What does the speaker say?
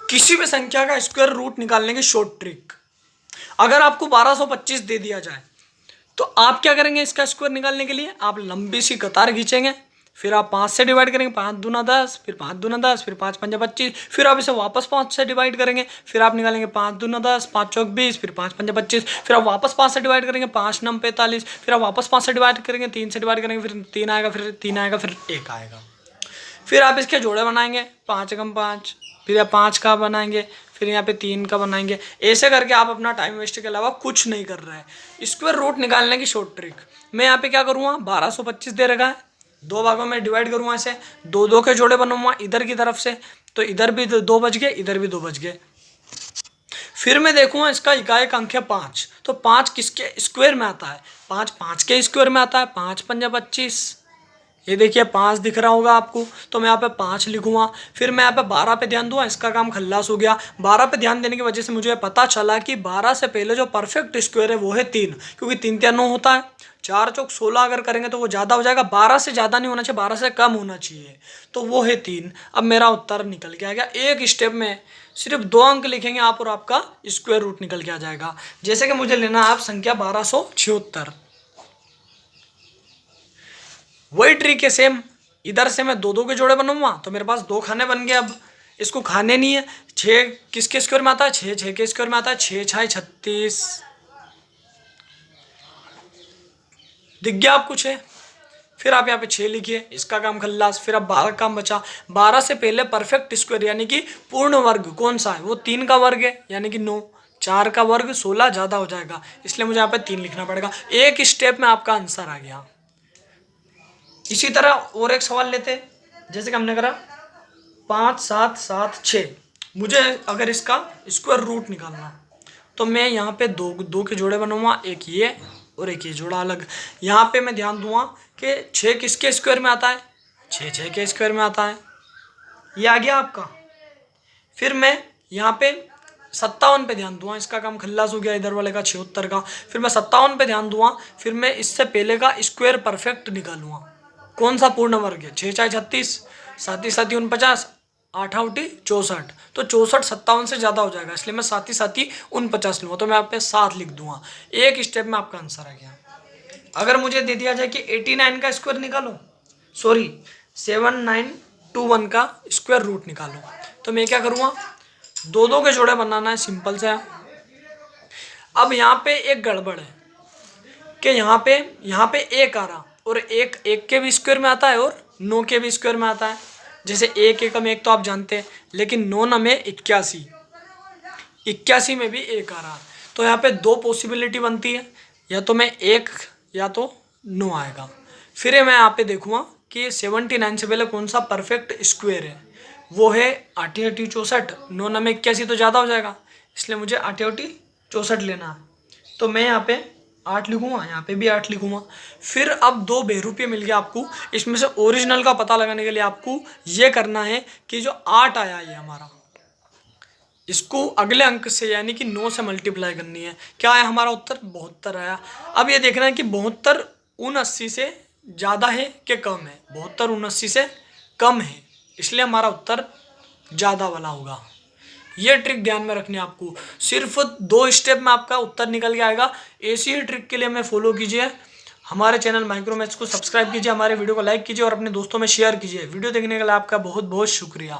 किसी भी संख्या का स्क्वायर रूट निकालने की शॉर्ट ट्रिक। अगर आपको 1225 दे दिया जाए तो आप क्या करेंगे? इसका स्क्वायर निकालने के लिए आप लंबी सी कतार खींचेंगे, फिर आप 5 से डिवाइड करेंगे, 5 दूना 10, फिर 5 दूना 10, फिर 5 पंजा 25, फिर आप इसे वापस 5 से डिवाइड करेंगे, फिर आप निकालेंगे 5 दूना 10, 5 चौक 20, फिर 5 पंजा 25, फिर आप वापस 5 से डिवाइड करेंगे, 5 नम 45, फिर आप वापस 5 से डिवाइड करेंगे, 3 से डिवाइड करेंगे, फिर 3 आएगा, फिर 3 आएगा, फिर 1 आएगा। फिर आप इसके जोड़े बनाएंगे, 5 एकम 5, फिर आप 5 का बनाएंगे, फिर यहाँ पे 3 का बनाएंगे। ऐसे करके आप अपना टाइम वेस्ट के अलावा कुछ नहीं कर रहे हैं। स्क्वायर रूट निकालने की शॉर्ट ट्रिक मैं यहाँ पे क्या करूँगा, 1225 दे रखा है, 2 भागों में डिवाइड करूँगा इसे, 2 के जोड़े बनूंगा इधर की तरफ से, तो इधर भी 2 बच गए, इधर भी 2 बच गए। फिर मैं देखूंगा इसका इकाई अंक है 5, तो 5 किसके स्क्वायर में आता है? 5 के स्क्वायर में आता है, 5 पंजा 25, ये देखिए 5 दिख रहा होगा आपको, तो मैं यहाँ पे 5 लिखूंगा। फिर मैं यहाँ पे 12 पे ध्यान दूंगा, इसका काम खल्लास हो गया। 12 पे ध्यान देने की वजह से मुझे पता चला कि 12 से पहले जो परफेक्ट स्क्वायर है वो है 3, क्योंकि 3 3 9 होता है, 4 चौक 16 अगर करेंगे तो वो ज़्यादा हो जाएगा, 12 से ज़्यादा नहीं होना चाहिए, 12 से कम होना चाहिए, तो वो है 3। अब मेरा उत्तर निकल के आ गया। एक स्टेप में सिर्फ 2 अंक लिखेंगे आप और आपका स्क्वायर रूट निकल के आ जाएगा। जैसे कि मुझे लेना है आप संख्या 1276, वही ट्रिक है सेम। इधर से मैं 2 के जोड़े बनूंगा तो मेरे पास 2 खाने बन गए। अब इसको खाने नहीं है। 6 किसके स्क्वायर में आता है? 6 के स्क्वायर में आता है। 6 6 36, दिख गया आपको 6। फिर आप यहाँ पे 6 लिखिए, इसका काम खल्लास। फिर अब 12 काम बचा। 12 से पहले परफेक्ट स्क्वायर यानी कि पूर्ण वर्ग कौन सा है? वो 3 का वर्ग है यानी कि 9। 4 का वर्ग 16 ज़्यादा हो जाएगा, इसलिए मुझे यहाँ पे 3 लिखना पड़ेगा। एक स्टेप में आपका आंसर आ गया। इसी तरह और एक सवाल लेते हैं, जैसे कि हमने करा 5 7 7 6। मुझे अगर इसका स्क्वायर रूट निकालना तो मैं यहाँ पे 2 के जोड़े बनूंगा, एक ये और एक ये जोड़ा अलग। यहाँ पे मैं ध्यान दूंगा कि 6 किसके स्क्वायर में आता है? 6 6 के स्क्वायर में आता है, ये आ गया आपका। फिर मैं यहाँ पे 57 पे ध्यान दूंगा, इसका काम खल्लास हो गया इधर वाले का 76 का। फिर मैं 57 पे ध्यान दूंगा, फिर मैं इससे पहले का स्क्वायर परफेक्ट निकालूंगा। कौन सा पूर्ण वर्ग है? 6 6 36, 7 7 49, 8 8 64, तो 64 57 से ज़्यादा हो जाएगा, इसलिए मैं 7 7 49 लूँगा, तो मैं यहाँ पे 7 लिख दूंगा। एक स्टेप में आपका आंसर आ गया। अगर मुझे दे दिया जाए कि 89 का स्क्वायर निकालो, सॉरी 7921 का स्क्वायर रूट निकालो, तो मैं क्या करूँगा? 2 के जोड़े बनाना है, सिंपल सा। अब यहाँ पे एक गड़बड़ है कि यहाँ पे 1 आ रहा और एक के भी स्क्वायर में आता है और 9 के भी स्क्वायर में आता है। जैसे 1 एकम 1 तो आप जानते हैं, लेकिन 9 9 में 81, 81 में भी 1 आ रहा। तो यहाँ पे 2 पॉसिबिलिटी बनती है, या तो मैं 1 या तो 9 आएगा। फिर मैं यहाँ पे देखूँगा कि 79 से पहले कौन सा परफेक्ट स्क्वायर है? वो है 8 8 64। 9 9 में 81 तो ज़्यादा हो जाएगा, इसलिए मुझे 8 8 64 लेना है। तो मैं यहाँ पे 8 लिखूंगा, यहाँ पे भी 8 लिखूंगा। फिर अब 2 बहरूपये मिल गया आपको। इसमें से ओरिजिनल का पता लगाने के लिए आपको ये करना है कि जो 8 आया ये हमारा, इसको अगले अंक से यानी कि 9 से मल्टीप्लाई करनी है। क्या है हमारा उत्तर? 72 आया। अब ये देखना है कि 72 79 से ज़्यादा है कि कम है। 72 79 से कम है, इसलिए हमारा उत्तर ज़्यादा वाला होगा। ये ट्रिक ध्यान में रखनी है आपको। सिर्फ 2 स्टेप में आपका उत्तर निकल के आएगा। ऐसी ही ट्रिक के लिए हमें फॉलो कीजिए, हमारे चैनल माइक्रोमैथ्स को सब्सक्राइब कीजिए, हमारे वीडियो को लाइक कीजिए और अपने दोस्तों में शेयर कीजिए। वीडियो देखने के लिए आपका बहुत बहुत शुक्रिया।